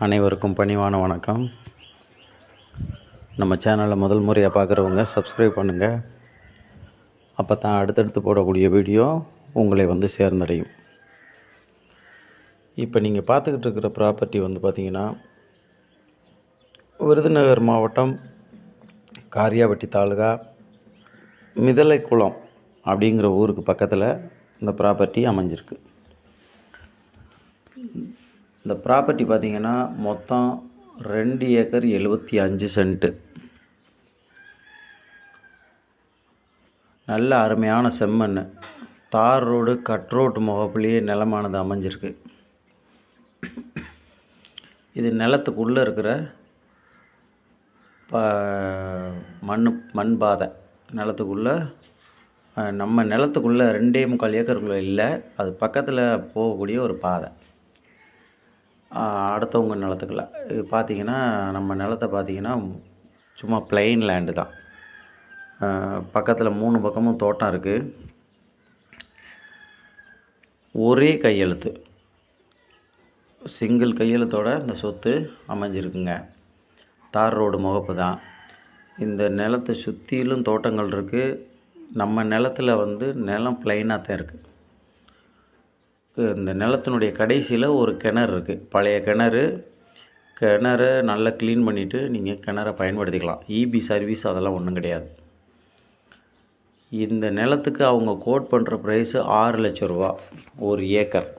அனைவருக்கும் பணிவான வணக்கம். நம்ம சேனலை முதல் முறையாக பார்க்குறவங்க சப்ஸ்கிரைப் பண்ணுங்கள். அப்போ தான் அடுத்தடுத்து போடக்கூடிய வீடியோ உங்களை வந்து சேர்ந்தடையும். இப்போ நீங்கள் பார்த்துக்கிட்டு இருக்கிற ப்ராப்பர்ட்டி வந்து பார்த்திங்கன்னா, விருதுநகர் மாவட்டம் காரியாபட்டி தாலுகா மிதலைக்குளம் அப்படிங்கிற ஊருக்கு பக்கத்தில் இந்த ப்ராப்பர்ட்டி அமைஞ்சிருக்கு. இந்த ப்ராப்பர்ட்டி பார்த்திங்கன்னா மொத்தம் 2 ஏக்கர் 75 சென்ட்டு. நல்ல அருமையான செம்மண், தார் ரோடு கட் ரோட்டு முகப்புலேயே நிலமானது அமைஞ்சிருக்கு. இது நிலத்துக்குள்ளே இருக்கிற மண் பாதை. நிலத்துக்குள்ளே நம்ம நிலத்துக்குள்ளே 2.25 ஏக்கருக்குள்ளே இல்லை, அது பக்கத்தில் போகக்கூடிய ஒரு பாதை அடுத்தவங்க நிலத்துக்குள்ள. இது பார்த்திங்கன்னா நம்ம நிலத்தை பார்த்திங்கன்னா சும்மா பிளெயின் லேண்டு தான். பக்கத்தில் 3 பக்கமும் தோட்டம் இருக்குது. ஒரே கையெழுத்து, சிங்கிள் கையெழுத்தோட இந்த சொத்து அமைஞ்சிருக்குங்க. தார் ரோடு முகப்பு தான். இந்த நிலத்தை சுற்றிலும் தோட்டங்கள் இருக்குது. நம்ம நிலத்தில் வந்து நிலம் பிளைனாக தான் இருக்குது. இந்த நிலத்தினுடைய கடைசியில் ஒரு கிணறு இருக்குது, பழைய கிணறு நல்லா க்ளீன் பண்ணிவிட்டு நீங்கள் கிணறை பயன்படுத்திக்கலாம். இபி சர்வீஸ் அதெல்லாம் ஒன்றும் கிடையாது. இந்த நிலத்துக்கு அவங்க கோட் பண்ணுற ப்ரைஸு 6 லட்ச ரூபா. ஒரு ஏக்கர்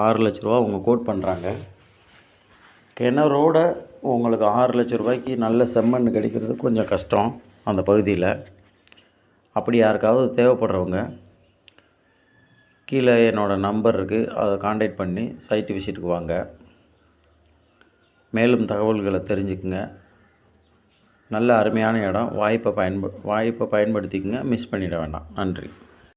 6 லட்ச ரூபா அவங்க கோட் பண்ணுறாங்க. கிணறோட உங்களுக்கு 6 லட்ச ரூபாய்க்கு நல்ல செம்மண் கிடைக்கிறது கொஞ்சம் கஷ்டம் அந்த பகுதியில். அப்படி யாருக்காவது தேவைப்படுறவங்க கீழே என்னோடய நம்பர் இருக்குது, அதை காண்டாக்ட் பண்ணி சைட்டு விசிட்டுக்கு வாங்க. மேலும் தகவல்களை தெரிஞ்சுக்குங்க. நல்ல அருமையான இடம். வாய்ப்பை பயன்படுத்திக்கங்க, மிஸ் பண்ணிட வேண்டாம். நன்றி.